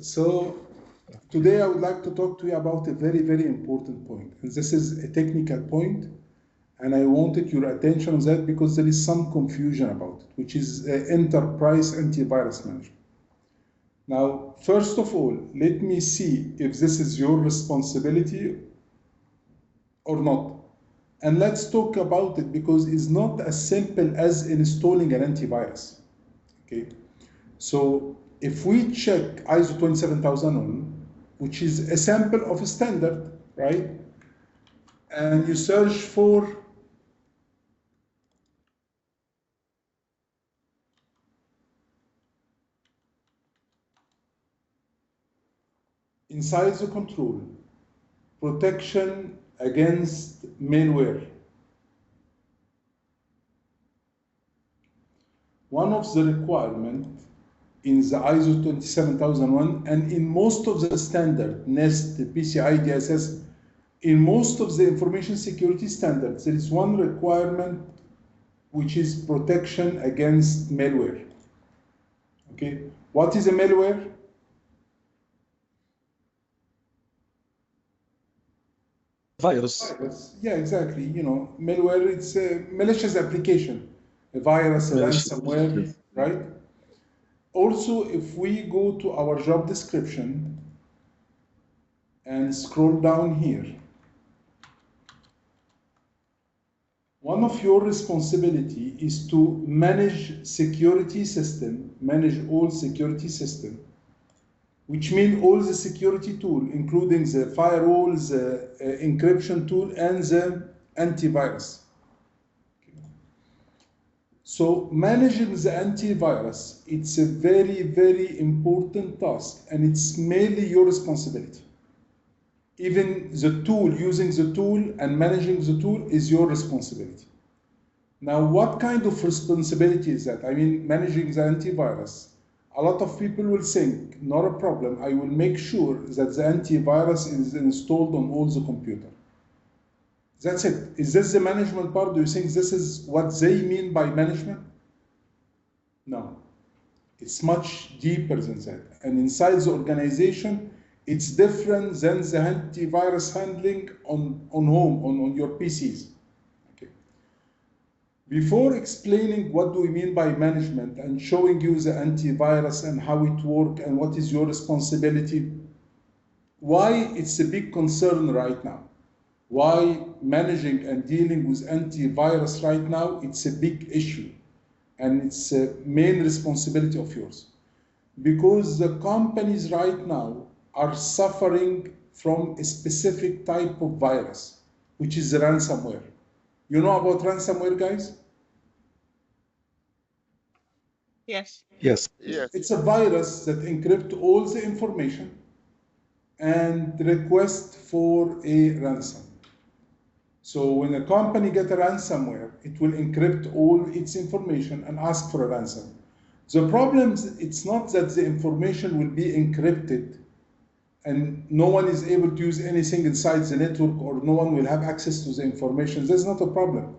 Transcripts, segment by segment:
So today I would like to talk to you about a very, very important point. And this is a technical point, and I wanted your attention on that because there is some confusion about it, which is enterprise antivirus management. Now, first of all, let me see if this is your responsibility or not. And let's talk about it because it's not as simple as installing an antivirus. Okay, so if we check ISO 27001, which is a sample of a standard, right? And you search for inside the control, protection against malware. One of the requirements in the ISO 27001 and in most of the standard, NIST, PCI DSS, in most of the information security standards, there is one requirement which is protection against malware. Okay, what is a malware? Virus. Yeah, exactly. You know, malware, it's a malicious application, a virus, a ransomware, right? Also, if we go to our job description and scroll down here, one of your responsibility is to manage security system, manage all security system, which means all the security tool, including the firewalls, the encryption tool, and the antivirus. So managing the antivirus, it's a very, very important task, and it's mainly your responsibility. Even the tool, using the tool and managing the tool is your responsibility. Now, what kind of responsibility is that? I mean, managing the antivirus. A lot of people will think, not a problem, I will make sure that the antivirus is installed on all the computer. That's it. Is this the management part? Do you think this is what they mean by management? No. It's much deeper than that. And inside the organization, it's different than the antivirus handling on home, on your PCs. Okay. Before explaining what do we mean by management and showing you the antivirus and how it works and what is your responsibility, why it's a big concern right now, why managing and dealing with antivirus right now, it's a big issue and it's a main responsibility of yours. Because the companies right now are suffering from a specific type of virus, which is the ransomware. You know about ransomware, guys? Yes. Yes. It's a virus that encrypts all the information and request for a ransom. So when a company gets a ransomware, it will encrypt all its information and ask for a ransom. The problem is it's not that the information will be encrypted and no one is able to use anything inside the network or no one will have access to the information. That's not a problem.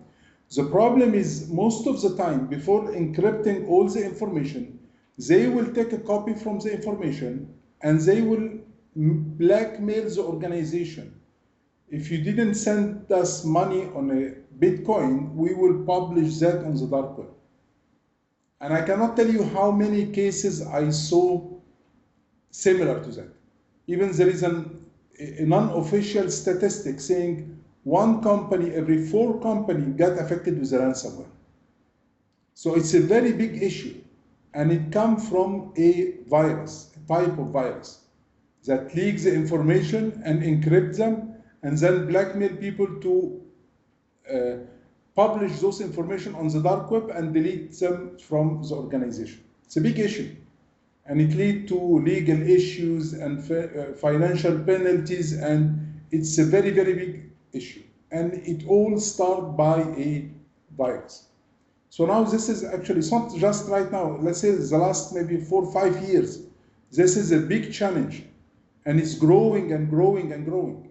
The problem is most of the time before encrypting all the information, they will take a copy from the information and they will blackmail the organization. If you didn't send us money on a Bitcoin, we will publish that on the dark web. And I cannot tell you how many cases I saw similar to that. Even there is a non-official statistic saying one company, every 4 companies got affected with the ransomware. So it's a very big issue. And it comes from a virus, a type of virus that leaks the information and encrypts them and then blackmail people to publish those information on the dark web and delete them from the organization. It's a big issue. And it leads to legal issues and financial penalties, and it's a very, very big issue. And it all starts by a virus. So now this is actually, it's not just right now, let's say the last maybe 4 or 5 years, this is a big challenge. And it's growing and growing and growing.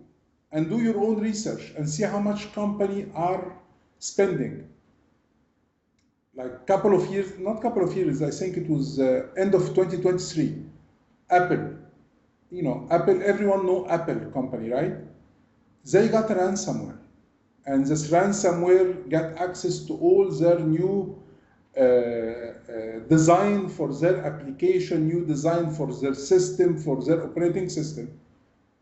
And do your own research and see how much companies are spending. Like couple of years, not couple of years, I think it was end of 2023, Apple Apple, everyone know Apple company, right? They got a ransomware. And this ransomware got access to all their new design for their application, new design for their system, for their operating system.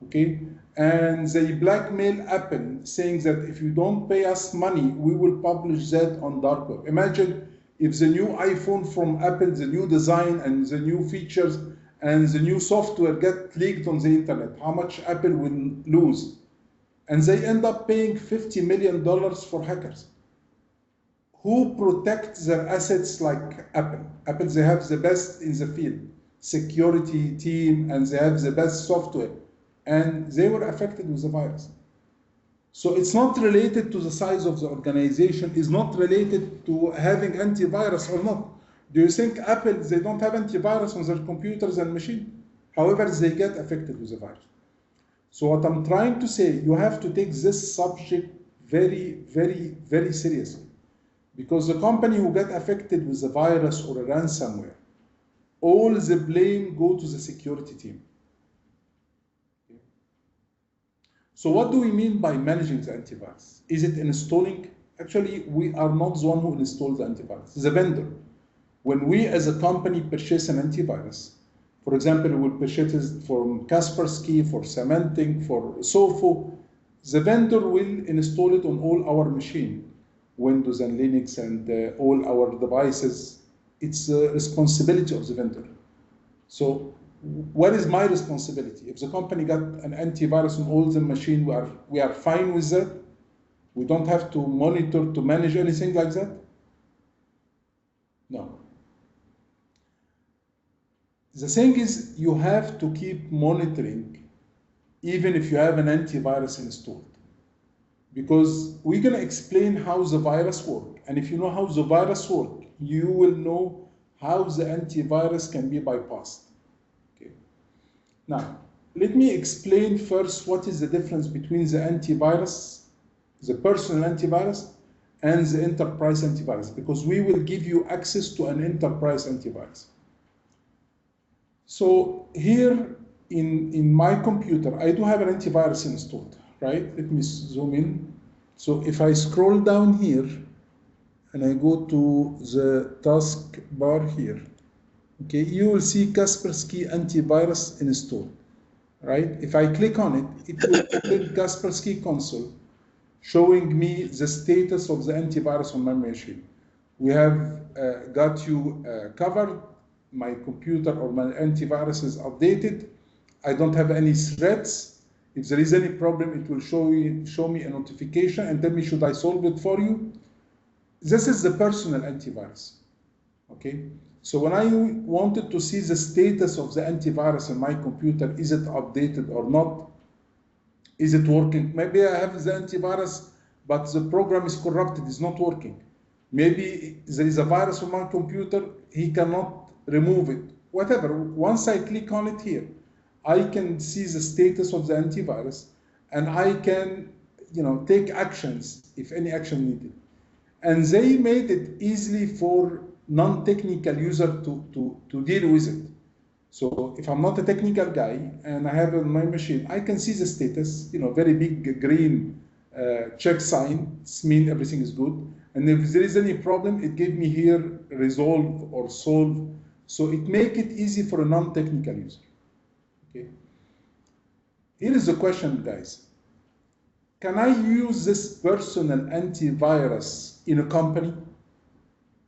Okay? And they blackmail Apple, saying that if you don't pay us money, we will publish that on dark web. Imagine if the new iPhone from Apple, the new design and the new features and the new software get leaked on the internet, how much Apple will lose. And they end up paying $50 million for hackers. Who protects their assets like Apple? Apple, they have the best in the field, security team, and they have the best software. And they were affected with the virus. So it's not related to the size of the organization, it's not related to having antivirus or not. Do you think Apple, they don't have antivirus on their computers and machines? However, they get affected with the virus. So what I'm trying to say, you have to take this subject very, very, very seriously. Because the company who get affected with a virus or a ransomware, all the blame go to the security team. So what do we mean by managing the antivirus? Is it installing? Actually, we are not the one who installs the antivirus. The vendor. When we as a company purchase an antivirus, for example, we'll purchase it from Kaspersky, for Symantec, for Sofo, the vendor will install it on all our machine, Windows and Linux and all our devices. It's the responsibility of the vendor. So what is my responsibility? If the company got an antivirus on all the machine, we are fine with that. We don't have to monitor, to manage anything like that? No. The thing is, you have to keep monitoring even if you have an antivirus installed. Because we're going to explain how the virus works. And if you know how the virus works, you will know how the antivirus can be bypassed. Okay. Now, let me explain first what is the difference between the antivirus, the personal antivirus, and the enterprise antivirus, because we will give you access to an enterprise antivirus. So here in my computer, I do have an antivirus installed, right? Let me zoom in. So if I scroll down here and I go to the task bar here, okay, you will see Kaspersky antivirus installed, right? If I click on it, it will open Kaspersky console, showing me the status of the antivirus on my machine. We have got you covered. My computer or my antivirus is updated. I don't have any threats. If there is any problem, it will show me a notification and tell me should I solve it for you. This is the personal antivirus. Okay. So when I wanted to see the status of the antivirus in my computer, is it updated or not? Is it working? Maybe I have the antivirus, but the program is corrupted, it's not working. Maybe there is a virus on my computer, he cannot remove it, whatever. Once I click on it here, I can see the status of the antivirus and I can take actions if any action needed. And they made it easily for non-technical user to deal with it. So if I'm not a technical guy and I have it on my machine, I can see the status, very big green check sign, it means everything is good. And if there is any problem, it gave me here resolve or solve. So it makes it easy for a non-technical user. Okay. Here is the question, guys. Can I use this personal antivirus in a company?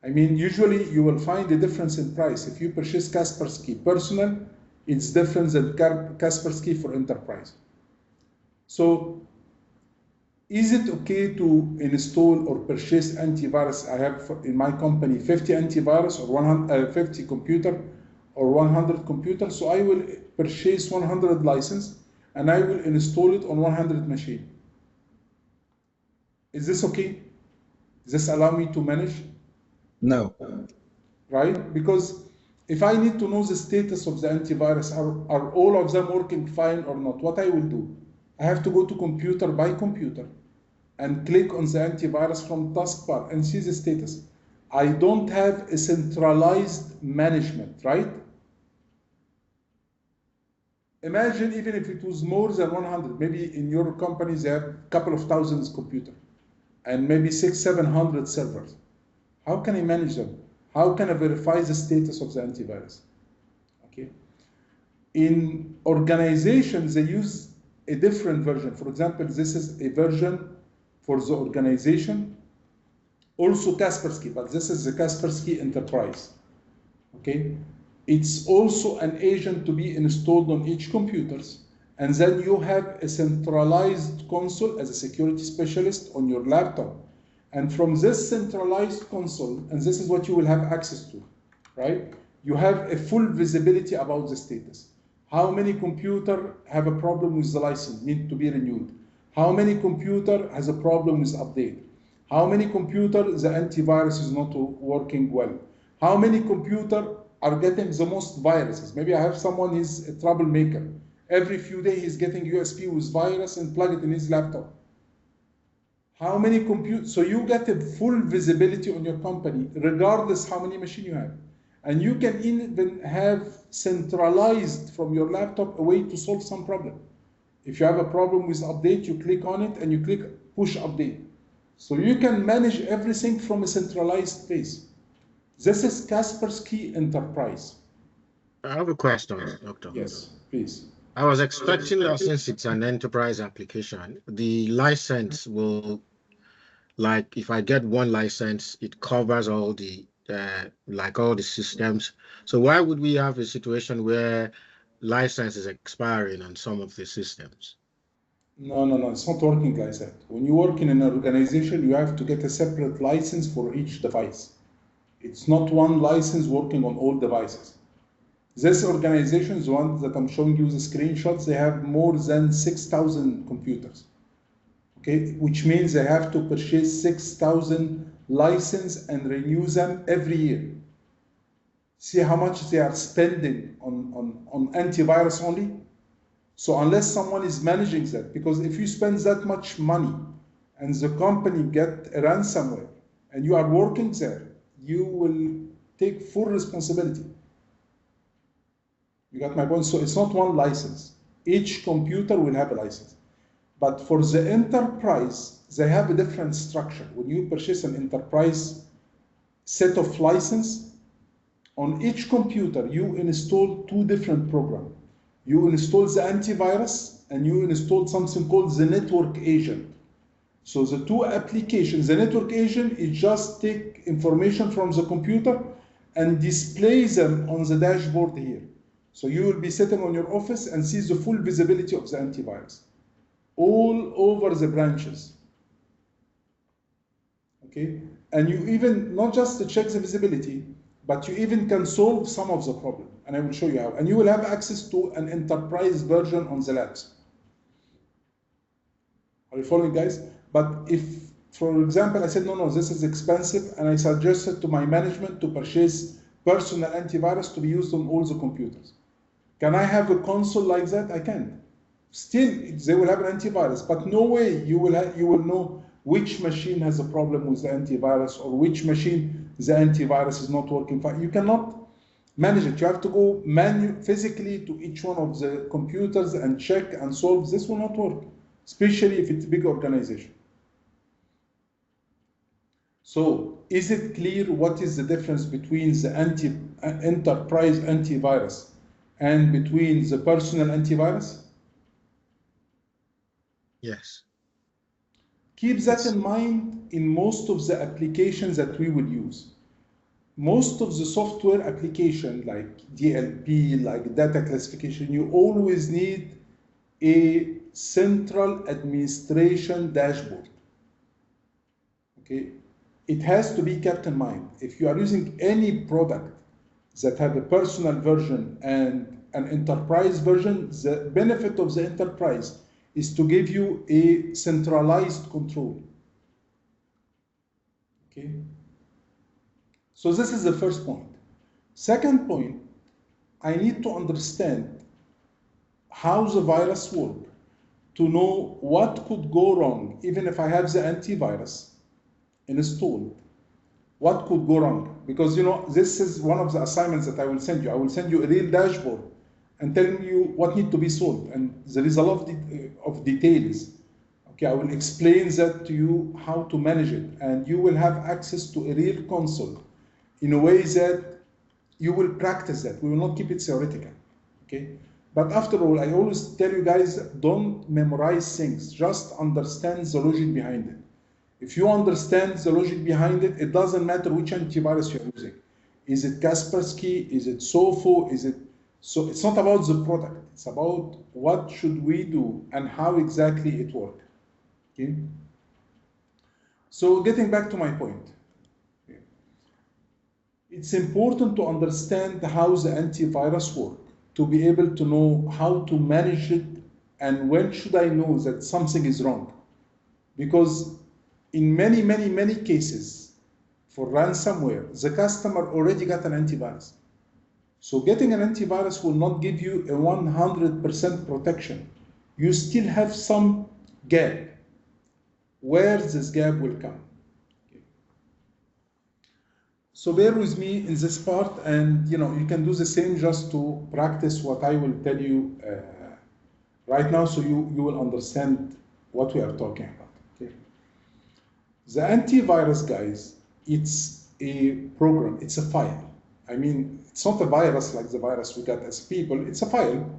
I mean, usually you will find a difference in price. If you purchase Kaspersky personal, it's different than Kaspersky for enterprise. So is it okay to install or purchase antivirus? I have in my company 50 antivirus or 50 computer or 100 computers. So I will purchase 100 license and I will install it on 100 machine. Is this okay? Does this allow me to manage? No. Right? Because if I need to know the status of the antivirus, are all of them working fine or not? What I will do, I have to go to computer by computer and click on the antivirus from taskbar and see the status. I don't have a centralized management, right? Imagine even if it was more than 100, maybe in your companies they have a couple of thousands computers and maybe 600-700 servers. How can I manage them? How can I verify the status of the antivirus? Okay. In organizations, they use a different version. For example, this is a version for the organization, also Kaspersky, but this is the Kaspersky Enterprise. Okay, it's also an agent to be installed on each computers, and then you have a centralized console as a security specialist on your laptop. And from this centralized console, and this is what you will have access to, right? You have a full visibility about the status. How many computer have a problem with the license, need to be renewed? How many computer has a problem with update? How many computer the antivirus is not working well? How many computer are getting the most viruses? Maybe I have someone who's a troublemaker. Every few days he's getting USB with virus and plug it in his laptop. How many computers? So you get a full visibility on your company, regardless how many machines you have. And you can even have centralized from your laptop a way to solve some problem. If you have a problem with update, you click on it and you click push update. So you can manage everything from a centralized place. This is Kaspersky Enterprise. I have a question, Doctor. Yes, please. I was expecting that since it's an enterprise application, the license will, like if I get one license, it covers all the like all the systems. So why would we have a situation where license is expiring on some of the systems? No, it's not working like that. When you work in an organization, you have to get a separate license for each device. It's not one license working on all devices. This organization, the one that I'm showing you the screenshots, they have more than 6,000 computers. Okay, which means they have to purchase 6,000 license and renew them every year. See how much they are spending on antivirus only? So unless someone is managing that, because if you spend that much money and the company get a ransomware and you are working there, you will take full responsibility. You got my point? So it's not one license. Each computer will have a license. But for the enterprise, they have a different structure. When you purchase an enterprise set of license, on each computer, you install two different programs. You install the antivirus and you install something called the network agent. So the two applications, the network agent is just take information from the computer and display them on the dashboard here. So you will be sitting on your office and see the full visibility of the antivirus all over the branches. Okay, and you even not just to check the visibility, but you even can solve some of the problem, and I will show you how. And you will have access to an enterprise version on the labs. Are you following, guys? But if, for example, I said, no, this is expensive, and I suggested to my management to purchase personal antivirus to be used on all the computers. Can I have a console like that? I can. Still, they will have an antivirus, but no way you will know which machine has a problem with the antivirus or which machine the antivirus is not working fine. You cannot manage it. You have to go physically to each one of the computers and check and solve. This will not work, especially if it's a big organization. So is it clear what is the difference between the enterprise antivirus and between the personal antivirus? Yes. Keep that in mind in most of the applications that we will use. Most of the software application like DLP, like data classification, you always need a central administration dashboard. Okay, it has to be kept in mind. If you are using any product that have a personal version and an enterprise version, the benefit of the enterprise is to give you a centralized control. Okay, so this is the first point. Second point, I need to understand how the virus works to know what could go wrong, even if I have the antivirus installed. What could go wrong? Because this is one of the assignments that I will send you. I will send you a real dashboard, and telling you what needs to be solved. And there is a lot of details. Okay, I will explain that to you how to manage it, and you will have access to a real console in a way that you will practice that. We will not keep it theoretical. Okay, but after all, I always tell you guys, don't memorize things. Just understand the logic behind it. If you understand the logic behind it, it doesn't matter which antivirus you're using. Is it Kaspersky? Is it Sofo? Is it so? It's not about the product. It's about what should we do and how exactly it works. Okay. So getting back to my point, okay. It's important to understand how the antivirus works to be able to know how to manage it and when should I know that something is wrong. Because in many cases for ransomware, the customer already got an antivirus. So getting an antivirus will not give you a 100% protection. You still have some gap. Where this gap will come. Okay. So bear with me in this part, and you can do the same just to practice what I will tell you right now, so you will understand what we are talking about. Okay. The antivirus, guys, it's a program, it's a file. I mean, it's not a virus like the virus we got as people, it's a file,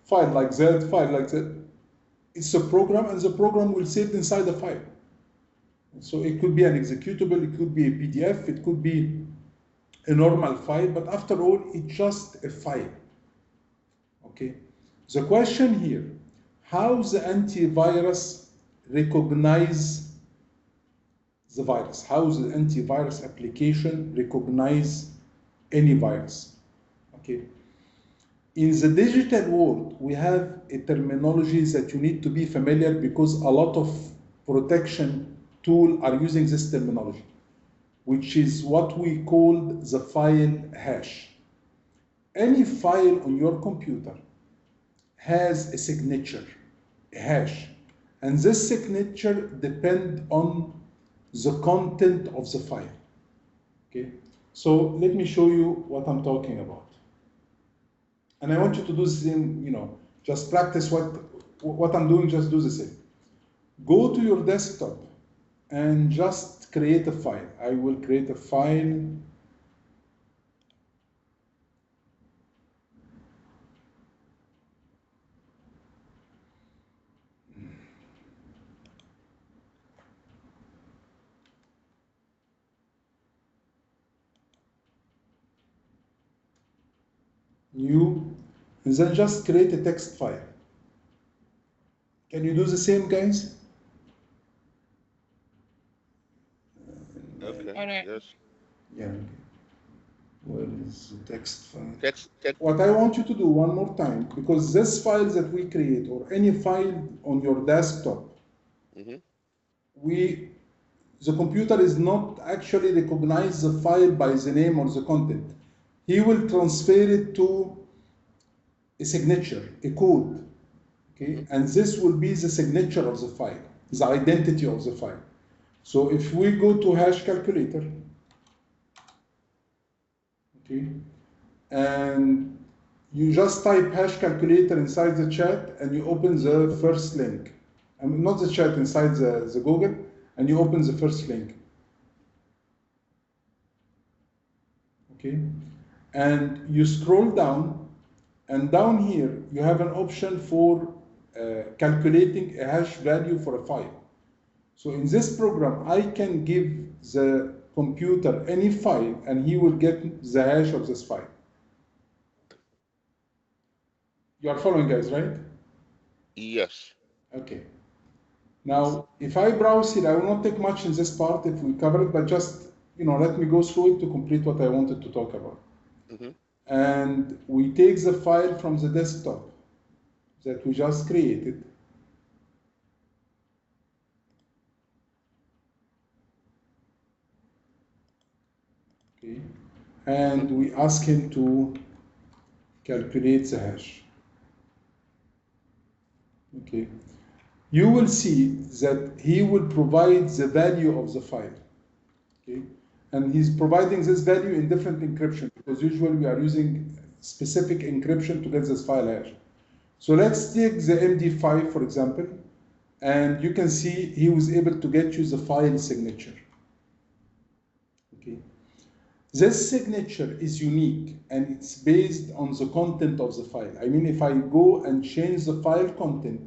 file like that, file like that. It's a program, and the program will save inside the file. So it could be an executable, it could be a PDF, it could be a normal file, but after all, it's just a file. Okay. The question here, how the antivirus recognize the virus? How the antivirus application recognize any virus? Okay. In the digital world, we have a terminology that you need to be familiar, because a lot of protection tools are using this terminology, which is what we call the file hash. Any file on your computer has a signature, a hash, and this signature depends on the content of the file. Okay, so let me show you what I'm talking about. And I want you to do the same, just practice what I'm doing, just do the same. Go to your desktop and just create a file. I will create a file. New, and then just create a text file. Can you do the same, guys? Okay. All right. Yes. Yeah. Where is the text file? Text. What I want you to do one more time, because this file that we create, or any file on your desktop, Mm-hmm. the computer is not actually recognize the file by the name or the content. He will transfer it to a signature, a code, okay? Mm-hmm. And this will be the signature of the file, the identity of the file. So if we go to hash calculator, okay, and you just type hash calculator inside the chat, and you open the first link. I mean, not the chat, inside the Google, and you open the first link. Okay, and you scroll down, and down here you have an option for calculating a hash value for a file. So in this program, I can give the computer any file, and he will get the hash of this file. You are following, guys, right? Yes. Okay. Now, if I browse here, I will not take much in this part if we cover it, but just, let me go through it to complete what I wanted to talk about. Mm-hmm. And we take the file from the desktop that we just created. Okay. And we ask him to calculate the hash. Okay. You will see that he will provide the value of the file. Okay. And he's providing this value in different encryption, because usually we are using specific encryption to get this file hash. So let's take the MD5, for example, and you can see he was able to get you the file signature. Okay. This signature is unique and it's based on the content of the file. I mean, if I go and change the file content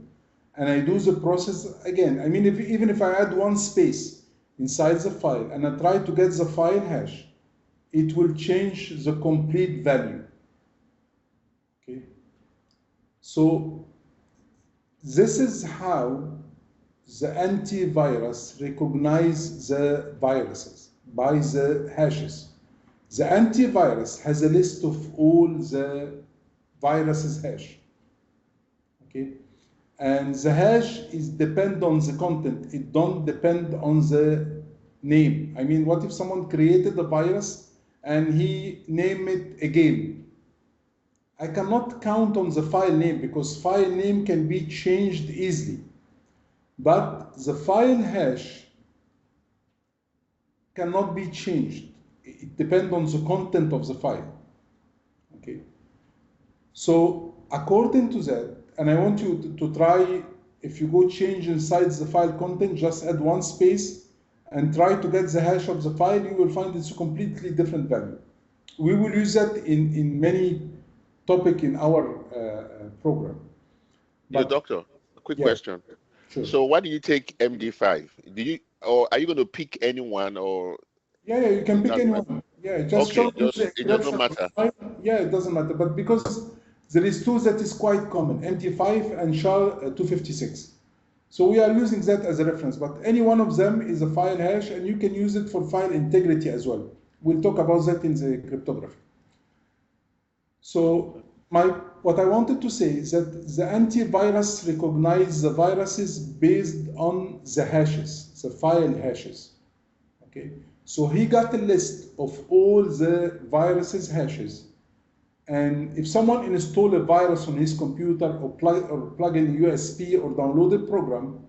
and I do the process again, I mean, even if I add one space inside the file and I try to get the file hash, it will change the complete value. Okay. So this is how the antivirus recognize the viruses by the hashes. The antivirus has a list of all the viruses hash. Okay, and the hash is depend on the content. It don't depend on the name. I mean, what if someone created a virus and he named it a game? I cannot count on the file name because file name can be changed easily. But the file hash cannot be changed. It depends on the content of the file. Okay. So according to that, and I want you to try, if you go change inside the file content, just add one space and try to get the hash of the file, you will find it's a completely different value. We will use that in many topics in our program. But, doctor, a quick question. Sure. So why do you take MD5? Or are you going to pick anyone, or? Yeah, you can pick anyone. Yeah, just show it doesn't matter. Yeah, it doesn't matter. But because there is two that is quite common, MT5 and SHA-256. So we are using that as a reference. But any one of them is a file hash, and you can use it for file integrity as well. We'll talk about that in the cryptography. So what I wanted to say is that the antivirus recognizes the viruses based on the hashes, the file hashes. Okay. So he got a list of all the viruses hashes. And if someone install a virus on his computer or plug in USB or download a program,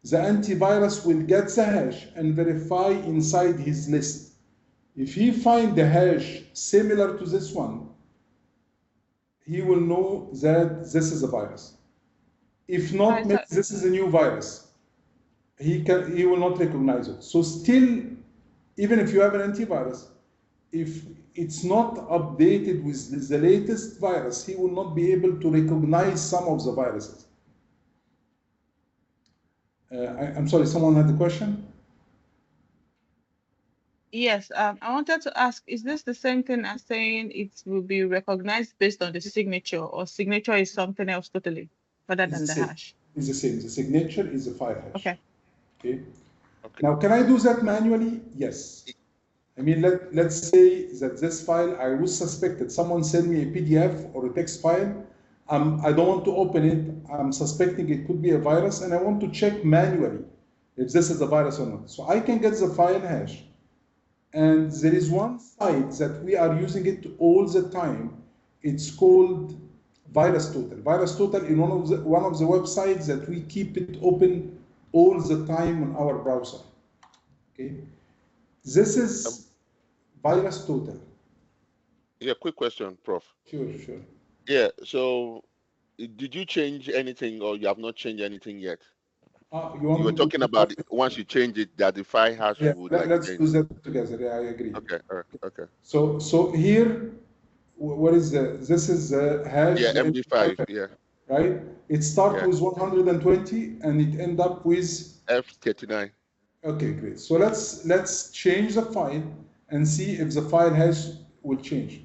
the antivirus will get the hash and verify inside his list. If he find the hash similar to this one, he will know that this is a virus. If not, maybe this is a new virus. He will not recognize it. So still, even if you have an antivirus, if it's not updated with the latest virus, he will not be able to recognize some of the viruses. I'm sorry, someone had a question? Yes, I wanted to ask, is this the same thing as saying it will be recognized based on the signature, or signature is something else totally other than the hash? It's the same. The signature is a file hash. Okay. Okay. Now, can I do that manually? Yes. I mean, let's say that this file, I was suspected. Someone sent me a PDF or a text file. I don't want to open it. I'm suspecting it could be a virus, and I want to check manually if this is a virus or not. So I can get the file hash. And there is one site that we are using it all the time. It's called Virus Total. Virus Total is one of the websites that we keep it open all the time on our browser. Okay, this is Virus Total. Yeah, quick question, Prof. Sure. Yeah, so did you change anything, or you have not changed anything yet? You were talking about once you change it, that the file hash would let's change. do that together. Yeah, I agree. Okay, okay. So here, what is this is the hash. Yeah, MD5, yeah. Right? It starts with 120 and it ends up with F39. Okay, great. So let's change the file and see if the file hash will change.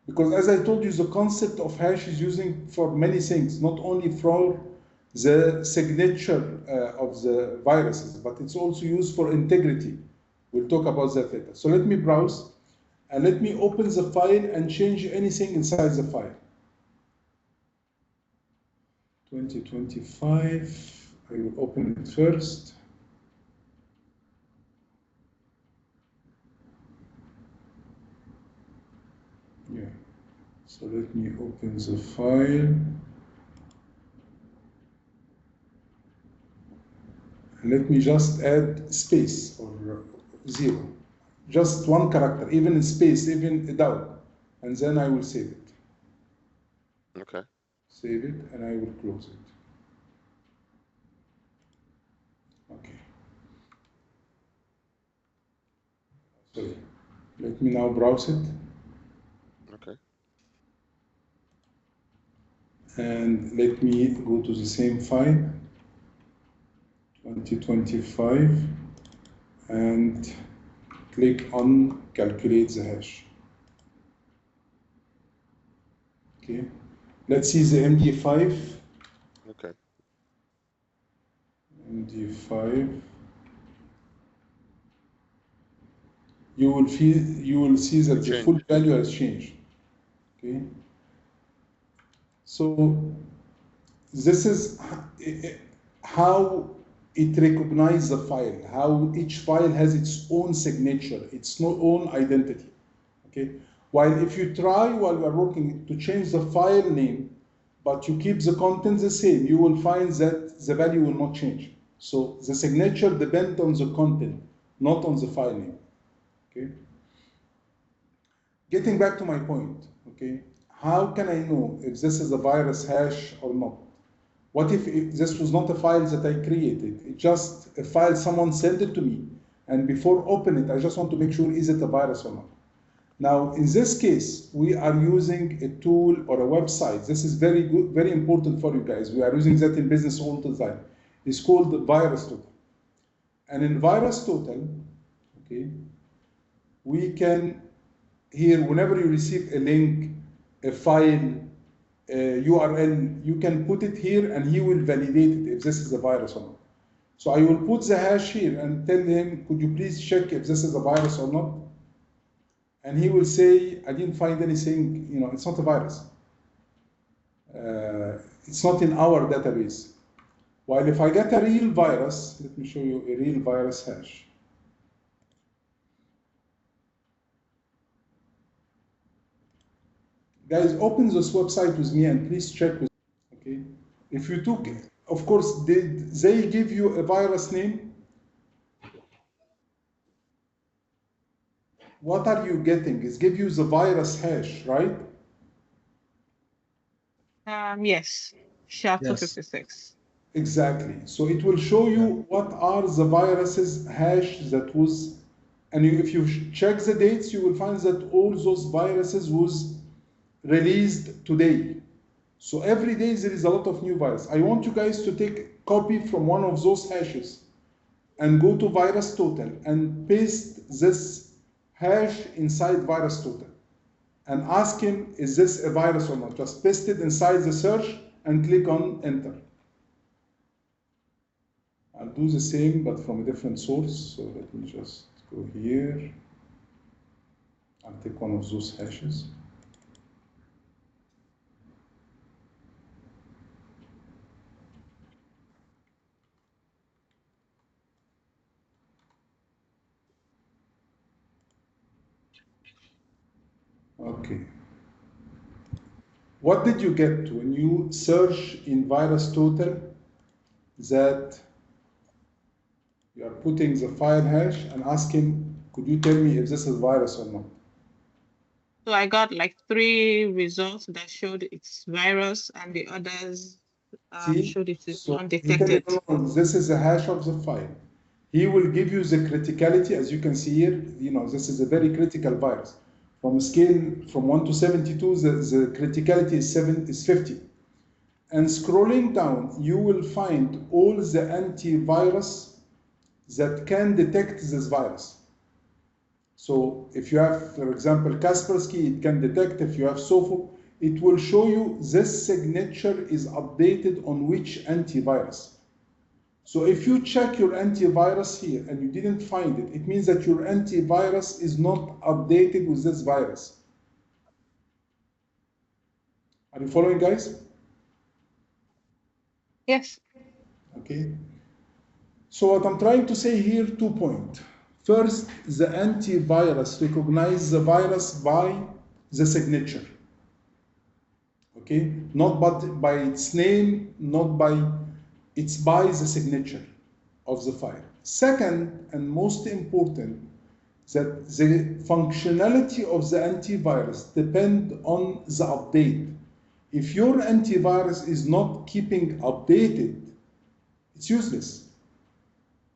Because as I told you, the concept of hash is using for many things, not only for the signature of the viruses, but it's also used for integrity. We'll talk about that later. So let me browse and let me open the file and change anything inside the file. 2025, I will open it first. Yeah, so let me open the file. Let me just add space or 0. Just one character, even in space, even without, and then I will save it. Okay. Save it, and I will close it. Okay. Sorry. Let me now browse it. Okay. And let me go to the same file, 2025, and click on calculate the hash. Okay. Let's see the MD5. Okay. MD5. You will see that the full value has changed. Okay. So this is how it recognizes the file, how each file has its own signature, its own identity. Okay. While if you try while we are working to change the file name, but you keep the content the same, you will find that the value will not change. So the signature depends on the content, not on the file name. Okay. Getting back to my point, okay, how can I know if this is a virus hash or not? What if this was not a file that I created? It's just a file someone sent it to me, and before open it, I just want to make sure is it a virus or not. Now, in this case, we are using a tool or a website. This is very good, very important for you guys. We are using that in business all the time. It's called the Virus Total. And in Virus Total, okay, we can here, whenever you receive a link, a file, a URL, you can put it here and he will validate it if this is a virus or not. So I will put the hash here and tell him, could you please check if this is a virus or not? And he will say, I didn't find anything, it's not a virus. It's not in our database. While if I get a real virus, let me show you a real virus hash. Guys, open this website with me and please check with me, okay? If you took, of course, did they give you a virus name? What are you getting? It's give you the virus hash, right? Yes, Yes. SHA-256. Exactly. So it will show you what are the viruses hash that was, and if you check the dates, you will find that all those viruses was released today. So every day there is a lot of new virus. I want you guys to take a copy from one of those hashes and go to Virus Total and paste this hash inside Virus Total and ask him, is this a virus or not? Just paste it inside the search and click on enter. I'll do the same but from a different source. So let me just go here. I'll take one of those hashes. Okay. What did you get when you search in Virus Total that you are putting the file hash and asking, could you tell me if this is virus or not? So I got like 3 results that showed it's virus and the others showed it is So undetected. this is the hash of the file. He will give you the criticality, as you can see here. This is a very critical virus. From a scale from 1 to 72, the criticality is 50. And scrolling down, you will find all the antivirus that can detect this virus. So if you have, for example, Kaspersky, it can detect. If you have SOFO, it will show you this signature is updated on which antivirus. So if you check your antivirus here and you didn't find it, it means that your antivirus is not updated with this virus. Are you following, guys? Yes. Okay. So what I'm trying to say here, 2 points. First, the antivirus recognizes the virus by the signature. Okay, not by its name, not by, it's by the signature of the file. Second, and most important, that the functionality of the antivirus depend on the update. If your antivirus is not keeping updated, it's useless,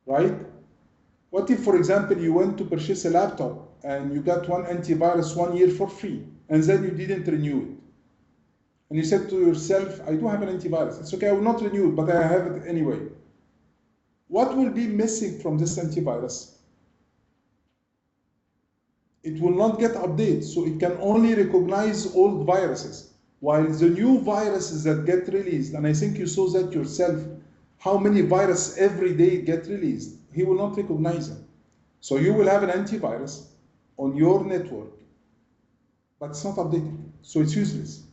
right? What if, for example, you went to purchase a laptop and you got one antivirus 1 year for free, and then you didn't renew it? And you said to yourself, I do have an antivirus. It's okay, I will not renew it, but I have it anyway. What will be missing from this antivirus? It will not get updated, so it can only recognize old viruses. While the new viruses that get released, and I think you saw that yourself, how many viruses every day get released, he will not recognize them. So you will have an antivirus on your network, but it's not updated, so it's useless.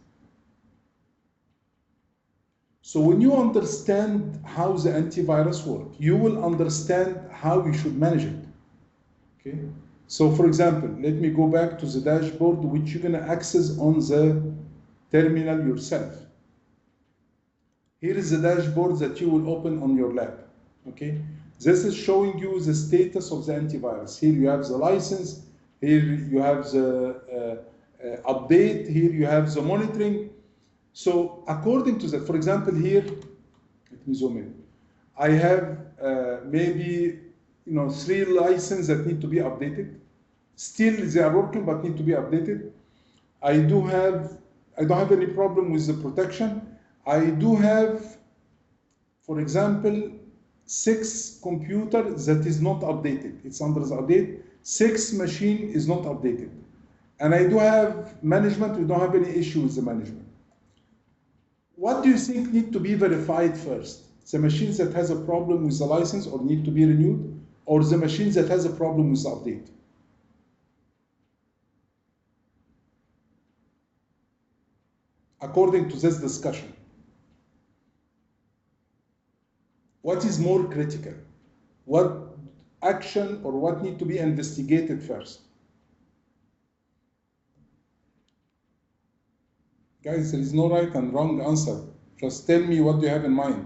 So when you understand how the antivirus works, you will understand how you should manage it. Okay? So for example, let me go back to the dashboard, which you're going to access on the terminal yourself. Here is the dashboard that you will open on your lab. Okay? This is showing you the status of the antivirus. Here you have the license, here you have the update, here you have the monitoring. So according to that, for example, here, let me zoom in. I have maybe 3 licenses that need to be updated. Still, they are working but need to be updated. I don't have any problem with the protection. I do have, for example, 6 computers that is not updated. It's under the update. 6 machine is not updated. And I do have management. We don't have any issue with the management. What do you think need to be verified first? The machines that has a problem with the license or need to be renewed, or the machines that has a problem with the update? According to this discussion, what is more critical? What action or what need to be investigated first? Guys, there is no right and wrong answer. Just tell me what you have in mind.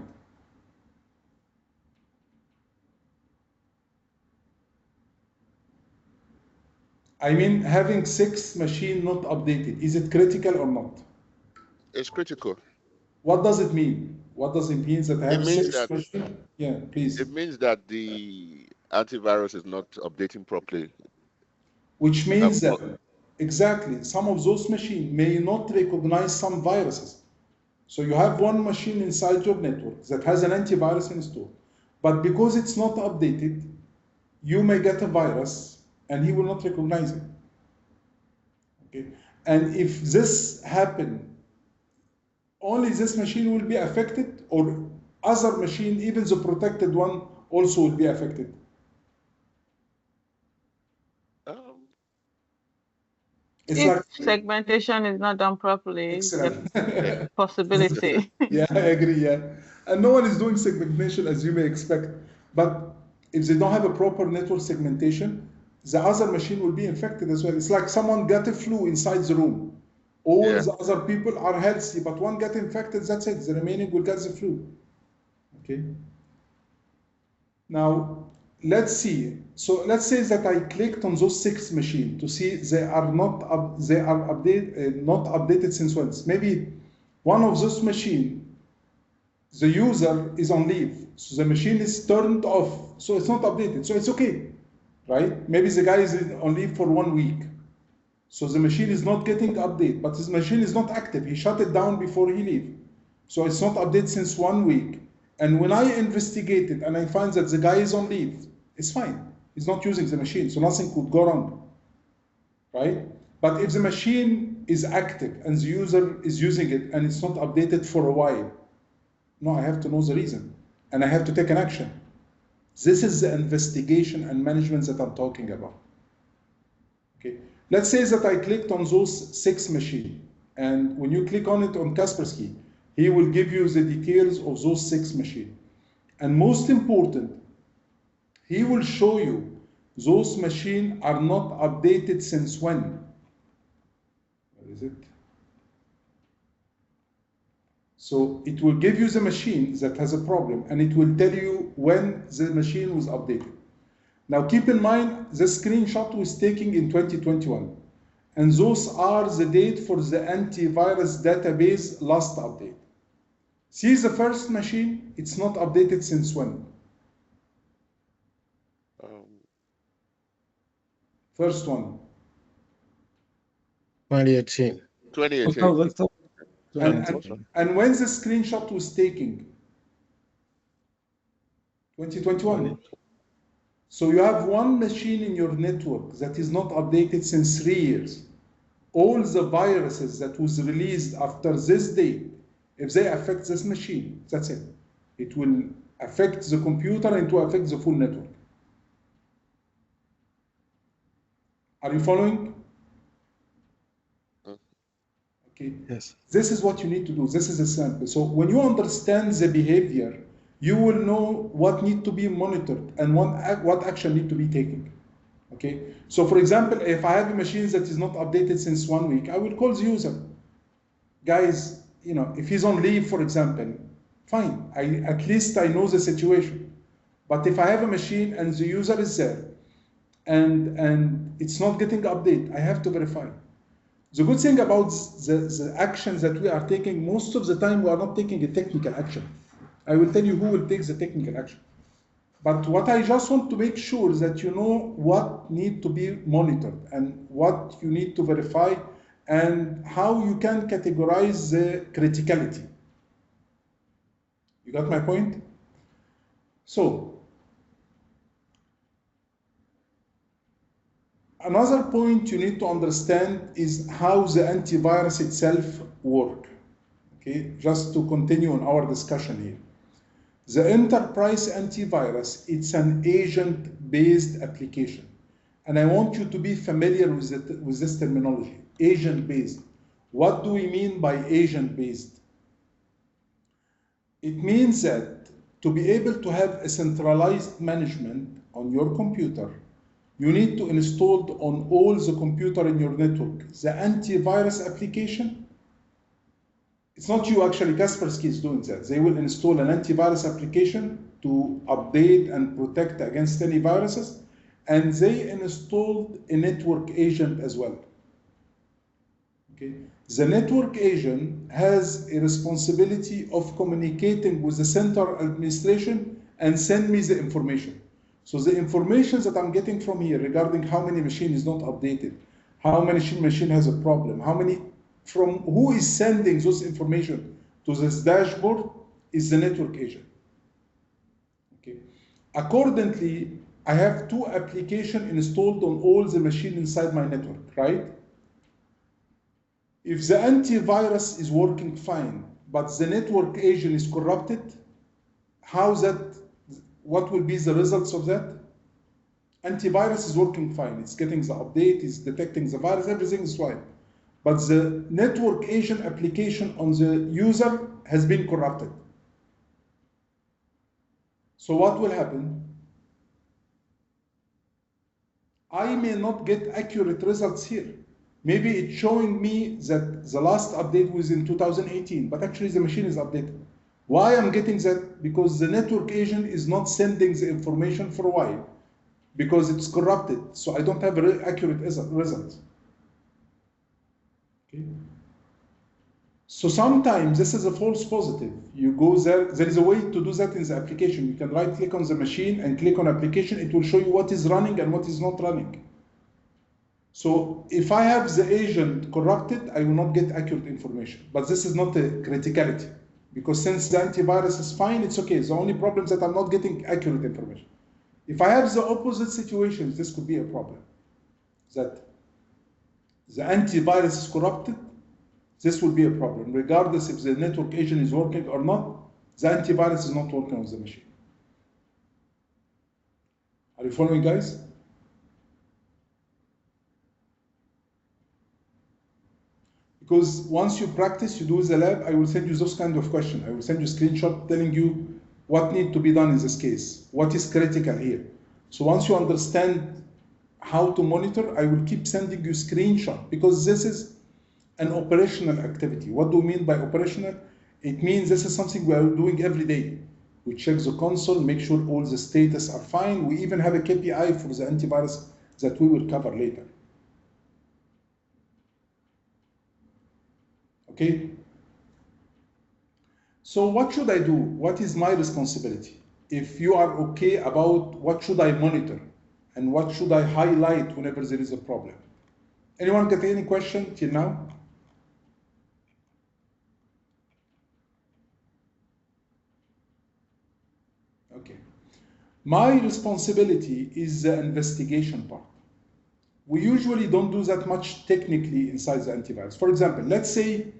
I mean, having 6 machines not updated, is it critical or not? It's critical. What does it mean? What does it mean that I have 6 machines? Yeah, please. It means that the antivirus is not updating properly. Which means that, exactly, some of those machines may not recognize some viruses. So you have one machine inside your network that has an antivirus installed, but because it's not updated, you may get a virus and he will not recognize it. Okay? And if this happens, only this machine will be affected, or other machine, even the protected one, also will be affected? It's if like segmentation is not done properly, excellent. The possibility. Yeah, I agree, yeah. And no one is doing segmentation as you may expect. But if they don't have a proper network segmentation, the other machine will be infected as well. It's like someone got a flu inside the room. All the other people are healthy, but one got infected, that's it. The remaining will get the flu. Okay? Now, let's see. So let's say that I clicked on those 6 machines to see they are not updated since when. Maybe one of those machines, the user is on leave, so the machine is turned off, so it's not updated, so it's okay, right? Maybe the guy is on leave for 1 week, so the machine is not getting updated, but his machine is not active. He shut it down before he leave, so it's not updated since 1 week. And when I investigate it and I find that the guy is on leave, it's fine. He's not using the machine, so nothing could go wrong, right? But if the machine is active and the user is using it and it's not updated for a while, no, I have to know the reason and I have to take an action. This is the investigation and management that I'm talking about. Okay, let's say that I clicked on those 6 machines, and when you click on it on Kaspersky, he will give you the details of those 6 machines. And most important, he will show you those machines are not updated since when. Where is it? So it will give you the machine that has a problem, and it will tell you when the machine was updated. Now keep in mind, the screenshot was taken in 2021. And those are the date for the antivirus database last update. See the first machine, it's not updated since when? First one. 2018. 2018. And when the screenshot was taken? 2021. So you have one machine in your network that is not updated since 3 years. All the viruses that was released after this date, if they affect this machine, that's it. It will affect the computer and to affect the full network. Are you following? Okay. Yes. This is what you need to do. This is a sample. So when you understand the behavior, you will know what need to be monitored and what action need to be taken. Okay. So for example, if I have a machine that is not updated since 1 week, I will call the user. Guys, you know, if he's on leave, for example, fine. At least I know the situation. But if I have a machine and the user is there and it's not getting updated, I have to verify. The good thing about the actions that we are taking, most of the time we are not taking a technical action. I will tell you who will take the technical action. But what I just want to make sure is that you know what need to be monitored and what you need to verify and how you can categorize the criticality. You got my point? So, another point you need to understand is how the antivirus itself works. Okay, just to continue on our discussion here. The enterprise antivirus, it's an agent-based application. And I want you to be familiar with this terminology, agent-based. What do we mean by agent-based? It means that to be able to have a centralized management on your computer, you need to install on all the computer in your network the antivirus application. It's not you actually, Kaspersky is doing that. They will install an antivirus application to update and protect against any viruses, and they installed a network agent as well. Okay. The network agent has a responsibility of communicating with the central administration and send me the information. So the information that I'm getting from here regarding how many machine is not updated, how many machine has a problem, from who is sending those information to this dashboard is the network agent. Okay. Accordingly, I have 2 applications installed on all the machines inside my network, right? If the antivirus is working fine, but the network agent is corrupted, what will be the results of that? Antivirus is working fine. It's getting the update, it's detecting the virus, everything is fine. But the network agent application on the user has been corrupted. So what will happen? I may not get accurate results here. Maybe it's showing me that the last update was in 2018, but actually the machine is updated. Why I'm getting that? Because the network agent is not sending the information for a while, because it's corrupted, so I don't have accurate results. Okay. So sometimes this is a false positive. You go there is a way to do that in the application. You can right click on the machine and click on application. It will show you what is running and what is not running. So if I have the agent corrupted, I will not get accurate information. But this is not a criticality, because since the antivirus is fine, it's okay. The only problem is that I'm not getting accurate information. If I have the opposite situations, this could be a problem. That the antivirus is corrupted, this will be a problem. Regardless if the network agent is working or not, the antivirus is not working on the machine. Are you following, guys? Because once you practice, you do the lab, I will send you those kind of questions. I will send you a screenshot telling you what needs to be done in this case, what is critical here. So once you understand how to monitor, I will keep sending you screenshot, because this is an operational activity. What do we mean by operational? It means this is something we are doing every day. We check the console, make sure all the status are fine. We even have a KPI for the antivirus that we will cover later. Okay? So what should I do? What is my responsibility? If you are okay about what should I monitor and what should I highlight whenever there is a problem? Anyone got any question till now? Okay. My responsibility is the investigation part. We usually don't do that much technically inside the antivirus. For example, let's say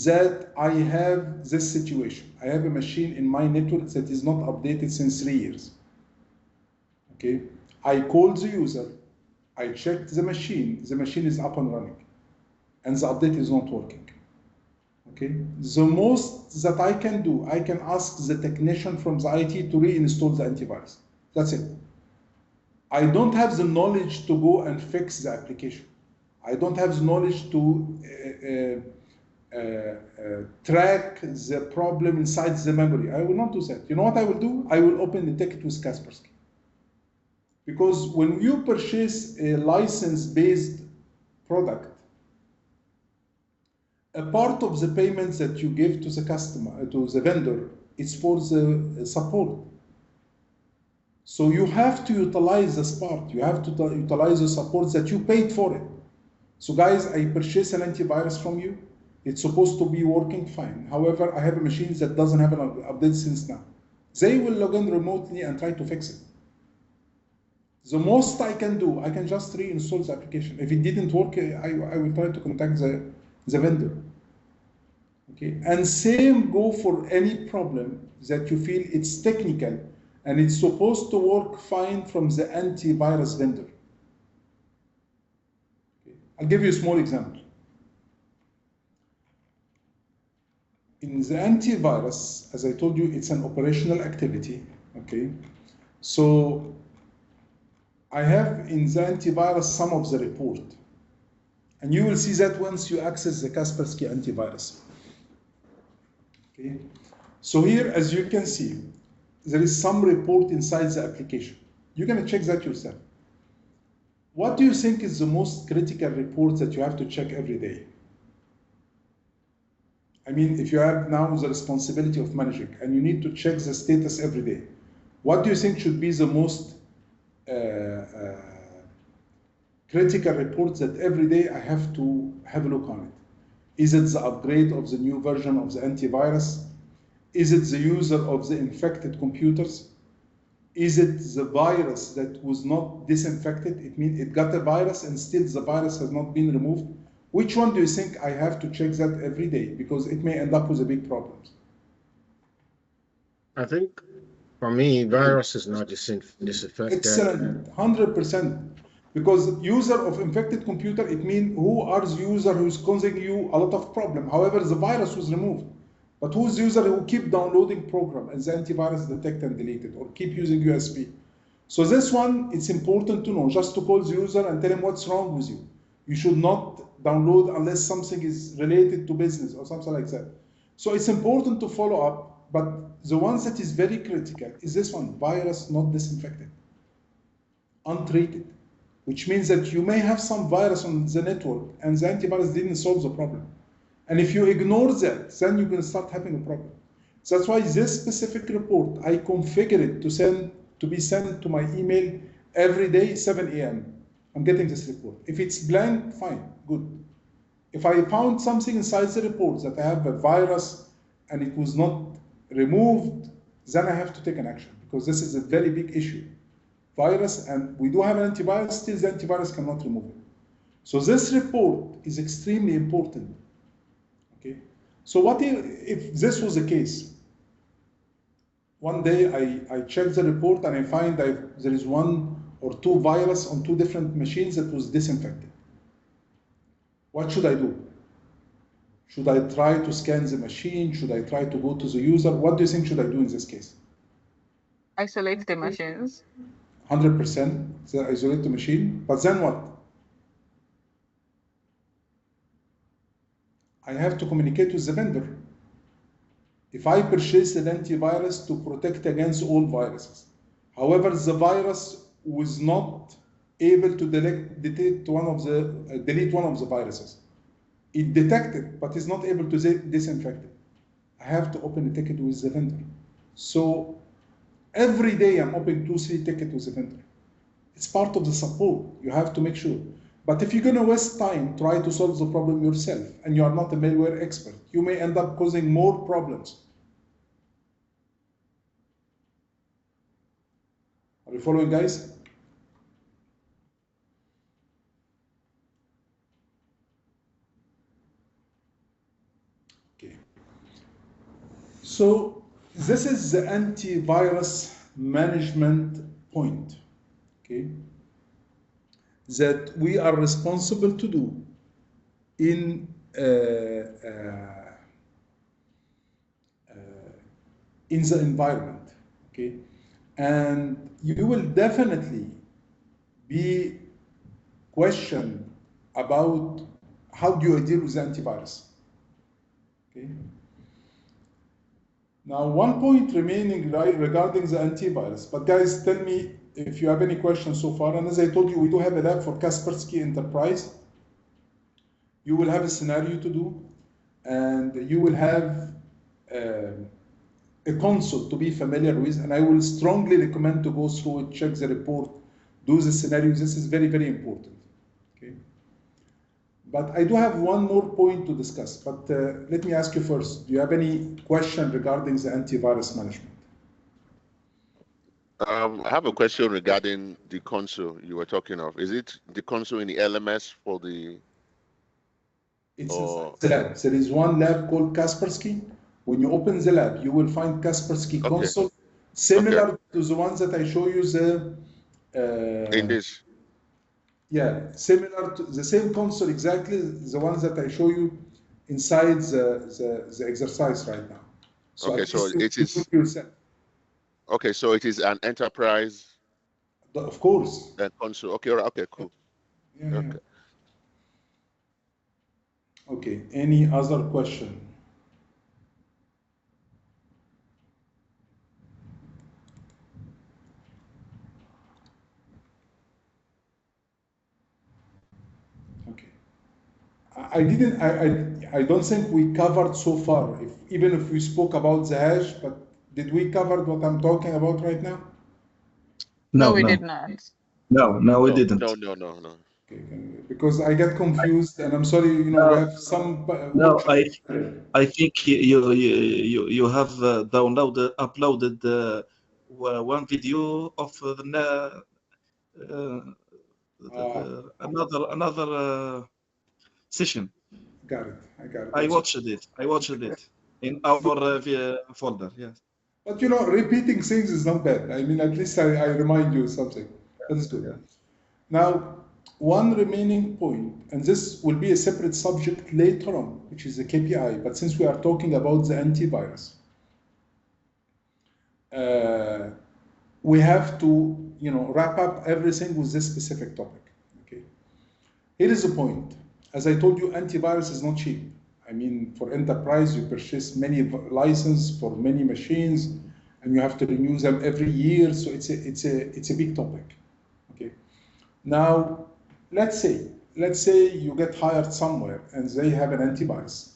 that I have this situation. I have a machine in my network that is not updated since 3 years. Okay, I called the user, I checked the machine is up and running, and the update is not working. Okay, the most that I can do, I can ask the technician from the IT to reinstall the antivirus. That's it. I don't have the knowledge to go and fix the application. I don't have the knowledge to track the problem inside the memory. I will not do that. You know what I will do? I will open the ticket with Kaspersky. Because when you purchase a license-based product, a part of the payments that you give to the customer, to the vendor, is for the support. So you have to utilize this part. You have to utilize the support that you paid for it. So guys, I purchased an antivirus from you. It's supposed to be working fine. However, I have a machine that doesn't have an update since now. They will log in remotely and try to fix it. The most I can do, I can just reinstall the application. If it didn't work, I will try to contact the vendor. Okay, and same go for any problem that you feel it's technical and it's supposed to work fine from the antivirus vendor. Okay. I'll give you a small example. In the antivirus, as I told you, it's an operational activity. Okay, so I have in the antivirus some of the report, and you will see that once you access the Kaspersky antivirus. Okay, so here, as you can see, there is some report inside the application. You're going to check that yourself. What do you think is the most critical report that you have to check every day? I mean, if you have now the responsibility of managing and you need to check the status every day, what do you think should be the most critical report that every day I have to have a look on it? Is it the upgrade of the new version of the antivirus? Is it the user of the infected computers? Is it the virus that was not disinfected? It means it got a virus and still the virus has not been removed. Which one do you think I have to check that every day? Because it may end up with a big problems. I think for me, virus is not disinfected. Excellent, 100%. Because user of infected computer, it means who are the user who's causing you a lot of problem. However, the virus was removed. But who's the user who keep downloading program and the antivirus detect and delete it or keep using USB? So this one, it's important to know, just to call the user and tell him what's wrong with you. You should not download unless something is related to business or something like that. So it's important to follow up, but the one that is very critical is this one, virus not disinfected, untreated, which means that you may have some virus on the network and the antivirus didn't solve the problem. And if you ignore that, then you're going to start having a problem. So that's why this specific report, I configure it to be sent to my email every day, 7 a.m. I'm getting this report. If it's blank, fine, good. If I found something inside the report that I have a virus and it was not removed, then I have to take an action because this is a very big issue. Virus, and we do have an antivirus, still the antivirus cannot remove it. So this report is extremely important. Okay. So what if this was the case? One day I checked the report and I find that there is 1 or 2 virus on 2 different machines that was disinfected. What should I do? Should I try to scan the machine? Should I try to go to the user? What do you think should I do in this case? Isolate the machines. 100% isolate the machine, but then what? I have to communicate with the vendor. If I purchase an antivirus to protect against all viruses, however, the virus was not able to delete one of the viruses, It detected, but is not able to disinfect it. I have to open a ticket with the vendor. So every day I'm opening 2-3 tickets with the vendor. It's part of the support. You have to make sure. But if you're going to waste time, try to solve the problem yourself, and you are not a malware expert, you may end up causing more problems. Are you following, guys? Okay. So this is the antivirus management point, okay, that we are responsible to do in the environment, okay? And you will definitely be questioned about how do you deal with antivirus, okay? Now, one point remaining regarding the antivirus, but guys, tell me if you have any questions so far. And as I told you, we do have a lab for Kaspersky Enterprise. You will have a scenario to do, and you will have a console to be familiar with, and I will strongly recommend to go through it, check the report, do the scenarios. This is very, very important. Okay. But I do have one more point to discuss, but let me ask you first, do you have any question regarding the antivirus management? I have a question regarding the console you were talking of. Is it the console in the LMS for the... It's inside the lab. There is one lab called Kaspersky. When you open the lab, you will find Kaspersky console, similar to the ones that I show you in this. Yeah, similar to the same console exactly, the ones that I show you inside the exercise right now. So okay, so it is yourself. Okay, so it is an enterprise. Of course. Console. Okay, okay, cool. Yeah, okay. Yeah. Okay. Any other question? Okay. I don't think we covered so far, even if we spoke about the hash, but did we cover what I'm talking about right now? No, we did not. No, we didn't. No. Okay, because I get confused, and I'm sorry, we have some. No, I think you have uploaded one video of another session. Got it. I got it. I watched it in our folder. Yes. But repeating things is not bad. I mean, at least I remind you something. That is good. Yeah. Now, one remaining point, and this will be a separate subject later on, which is the KPI. But since we are talking about the antivirus, we have to, wrap up everything with this specific topic. Okay. Here is the point. As I told you, antivirus is not cheap. I mean, for enterprise, you purchase many licenses for many machines, and you have to renew them every year. So it's a big topic. Okay. Now, let's say you get hired somewhere and they have an antivirus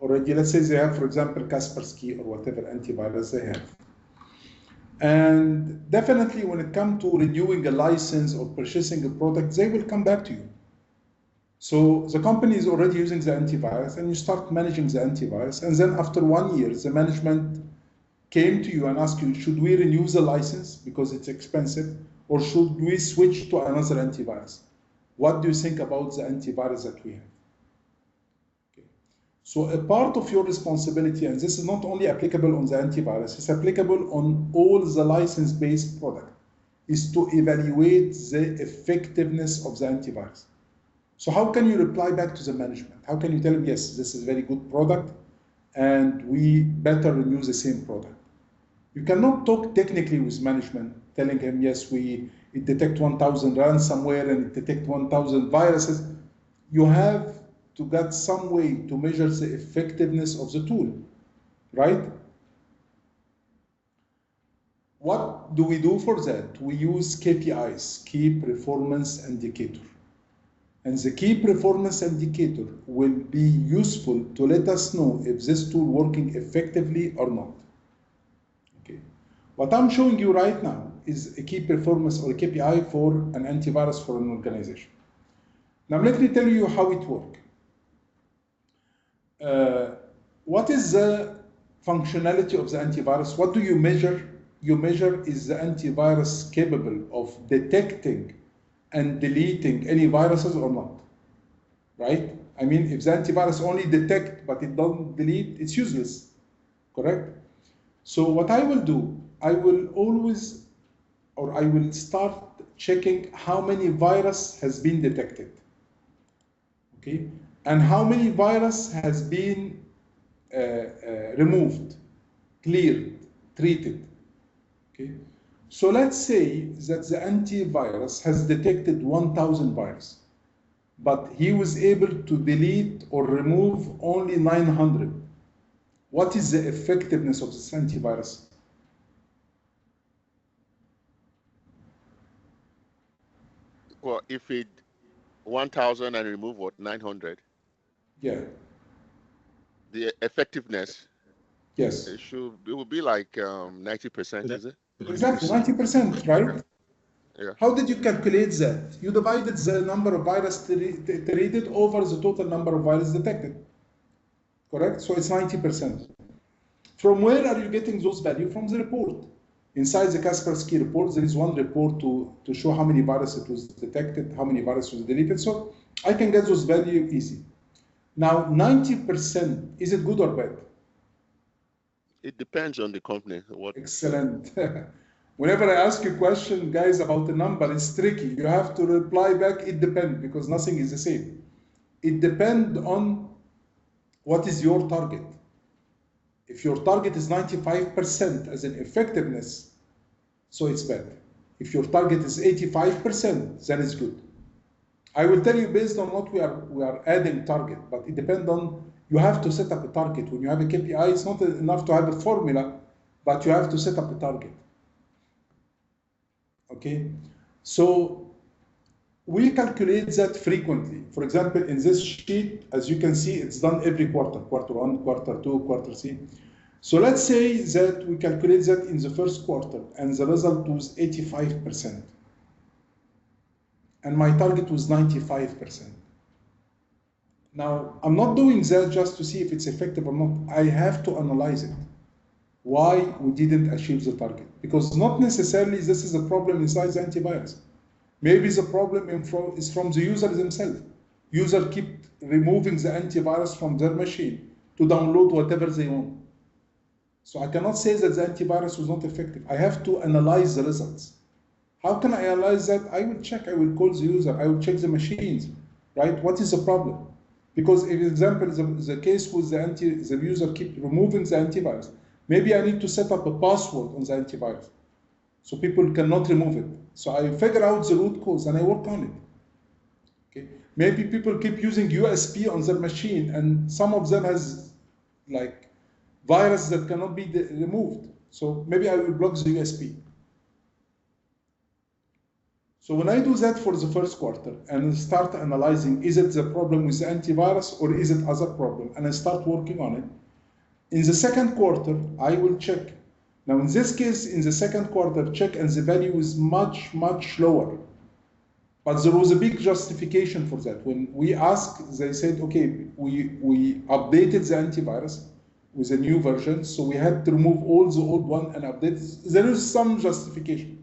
already. Let's say they have, for example, Kaspersky or whatever antivirus they have. And definitely, when it comes to renewing a license or purchasing a product, they will come back to you. So the company is already using the antivirus, and you start managing the antivirus. And then after 1 year, the management came to you and asked you, should we renew the license because it's expensive, or should we switch to another antivirus? What do you think about the antivirus that we have? Okay. So a part of your responsibility, and this is not only applicable on the antivirus, it's applicable on all the license-based product, is to evaluate the effectiveness of the antivirus. So how can you reply back to the management? How can you tell them, yes, this is a very good product, and we better renew the same product? You cannot talk technically with management, telling him, yes, it detect 1,000 ransomware and it detect 1,000 viruses. You have to get some way to measure the effectiveness of the tool, right? What do we do for that? We use KPIs, key performance indicator. And the key performance indicator will be useful to let us know if this tool working effectively or not. Okay. What I'm showing you right now is a key performance or a KPI for an antivirus for an organization. Now let me tell you how it works. What is the functionality of the antivirus? What do you measure? You measure is the antivirus capable of detecting and deleting any viruses or not, right? I mean, if the antivirus only detect but it doesn't delete, it's useless, correct? So what I will do, I will always, or I will start checking how many virus has been detected, okay? And how many virus has been removed, cleared, treated, okay? So let's say that the antivirus has detected 1,000 viruses, but he was able to delete or remove only 900. What is the effectiveness of this antivirus? Well, if it 1,000 and remove what 900, Yeah. the effectiveness Yes. it will be like 90%, is it? Exactly, 90%, right? Yeah. How did you calculate that? You divided the number of virus treated over the total number of virus detected, correct? So it's 90%. From where are you getting those values? From the report. Inside the Kaspersky report, there is one report to show how many viruses it was detected, how many viruses was deleted. So I can get those values easy. Now, 90%, is it good or bad? It depends on the company. What? Excellent. Whenever I ask you a question, guys, about the number, it's tricky. You have to reply back, it depends, because nothing is the same. It depends on what is your target. If your target is 95% as an effectiveness, so it's bad. If your target is 85%, then it's good. I will tell you based on what we are adding target, but it depends on, you have to set up a target. When you have a KPI, it's not enough to have a formula, but you have to set up a target. Okay, so we calculate that frequently. For example, in this sheet, as you can see, it's done every quarter, quarter one, quarter two, quarter three. So let's say that we calculate that in the first quarter, and the result was 85%. And my target was 95%. Now, I'm not doing that just to see if it's effective or not. I have to analyze it. Why we didn't achieve the target? Because not necessarily this is a problem inside the antivirus. Maybe the problem is from the user themselves. User keep removing the antivirus from their machine to download whatever they want. So I cannot say that the antivirus was not effective. I have to analyze the results. How can I analyze that? I will check, I will call the user, I will check the machines, right? What is the problem? Because if, for example, the case with the user keep removing the antivirus, maybe I need to set up a password on the antivirus so people cannot remove it. So I figure out the root cause and I work on it. Okay. Maybe people keep using USB on their machine and some of them has like virus that cannot be removed. So maybe I will block the USB. So when I do that for the first quarter and start analyzing, is it the problem with the antivirus or is it other problem? And I start working on it. In the second quarter, I will check. Now in this case, in the second quarter, check and the value is much, much lower. But there was a big justification for that. When we asked, they said, okay, we updated the antivirus with a new version, so we had to remove all the old one and update. There is some justification.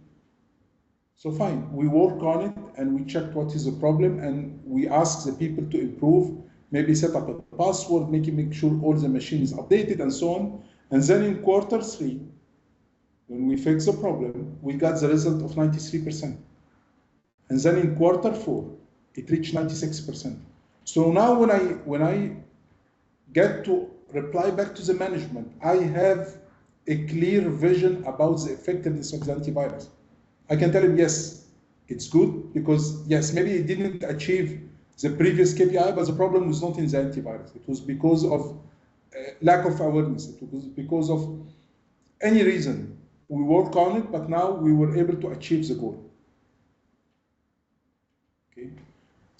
So fine, we work on it and we checked what is the problem and we ask the people to improve, maybe set up a password, make sure all the machines updated and so on. And then in quarter three, when we fix the problem, we got the result of 93%. And then in quarter four, it reached 96%. So now when I get to reply back to the management, I have a clear vision about the effectiveness of the antivirus. I can tell him, yes, it's good because, yes, maybe it didn't achieve the previous KPI, but the problem was not in the antivirus. It was because of lack of awareness. It was because of any reason. We work on it, but now we were able to achieve the goal. Okay.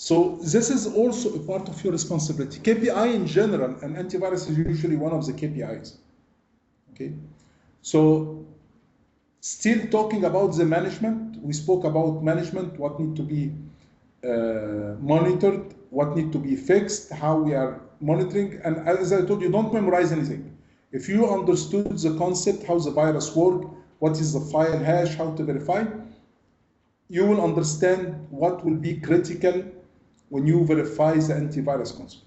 So this is also a part of your responsibility. KPI in general, and antivirus is usually one of the KPIs. Okay, so still talking about the management, we spoke about management, what need to be monitored, what need to be fixed, how we are monitoring, and as I told you, don't memorize anything. If you understood the concept, how the virus work, what is the file hash, how to verify, you will understand what will be critical when you verify the antivirus concept.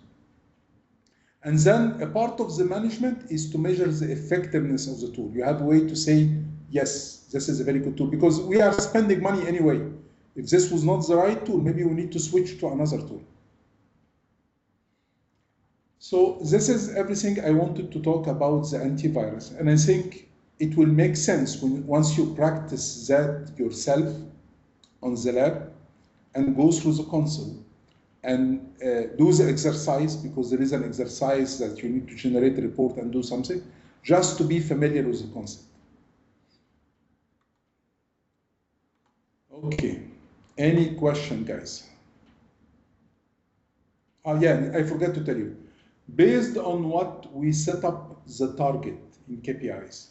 And then a part of the management is to measure the effectiveness of the tool. You have a way to say, yes, this is a very good tool, because we are spending money anyway. If this was not the right tool, maybe we need to switch to another tool. So this is everything I wanted to talk about the antivirus. And I think it will make sense once you practice that yourself on the lab and go through the console and do the exercise, because there is an exercise that you need to generate a report and do something, just to be familiar with the concept. Okay, any question, guys? Oh yeah, I forgot to tell you. Based on what we set up the target in KPIs.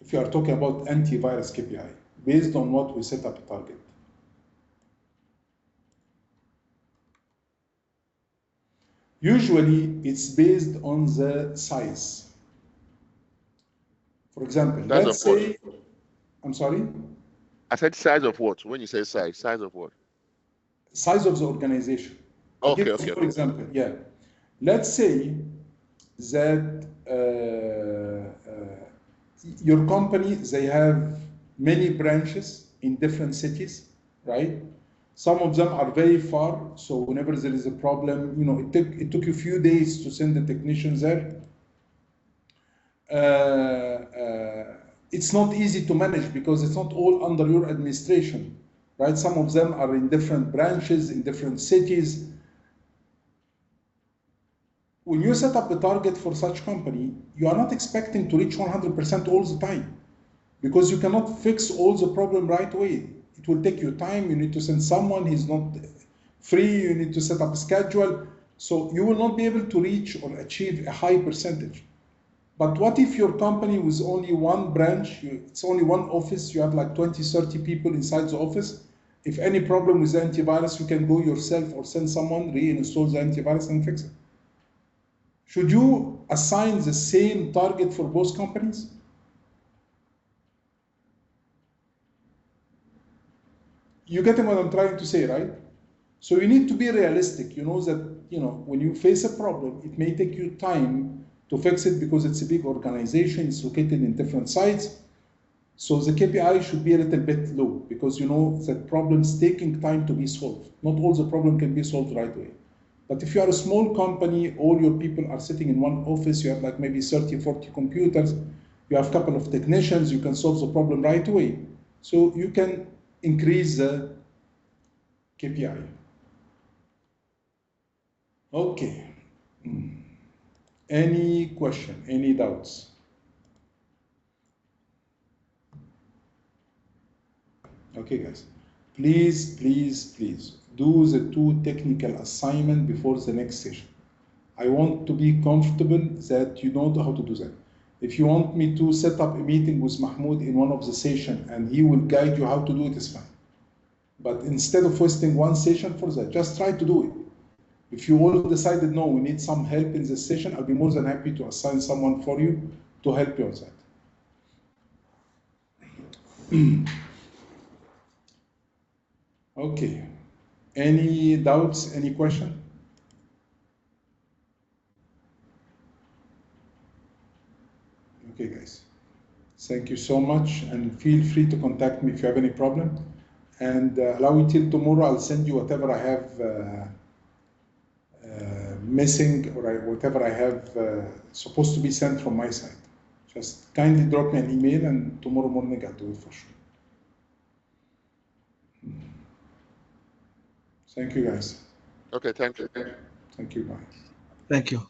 If you are talking about antivirus KPI, based on what we set up a target. Usually, it's based on the size. For example, let's say, I'm sorry? I said size of what? When you say size of what? Size of the organization. Okay. For example, yeah. Let's say that your company, they have many branches in different cities, right? Some of them are very far, so whenever there is a problem, you know, it took you a few days to send the technicians there. It's not easy to manage because it's not all under your administration, right? Some of them are in different branches, in different cities. When you set up a target for such company, you are not expecting to reach 100% all the time, because you cannot fix all the problem right away. It will take you time. You need to send someone. He's not free. You need to set up a schedule. So you will not be able to reach or achieve a high percentage. But what if your company was only one branch, it's only one office, you have like 20, 30 people inside the office. If any problem with the antivirus, you can go yourself or send someone, reinstall the antivirus and fix it. Should you assign the same target for both companies? You get what I'm trying to say, right? So you need to be realistic. You know that, you know, when you face a problem, it may take you time to fix it because it's a big organization, it's located in different sites. So the KPI should be a little bit low, because you know that problem's taking time to be solved. Not all the problem can be solved right away. But if you are a small company, all your people are sitting in one office, you have like maybe 30, 40 computers, you have a couple of technicians, you can solve the problem right away. So you can increase the KPI. Okay. Any question, any doubts? Okay, guys. Please, please, please do the 2 technical assignment before the next session. I want to be comfortable that you know how to do that. If you want me to set up a meeting with Mahmoud in one of the sessions and he will guide you how to do it, it's fine. But instead of wasting one session for that, just try to do it. If you all decided, no, we need some help in this session, I'll be more than happy to assign someone for you to help you on that. Okay. Any doubts, any question? Okay, guys. Thank you so much, and feel free to contact me if you have any problem. And allow me till tomorrow, I'll send you whatever I have missing, or whatever I have supposed to be sent from my side. Just kindly drop me an email, and tomorrow morning I'll do it for sure. Thank you, guys. Okay, thank you. Thank you, bye. Thank you.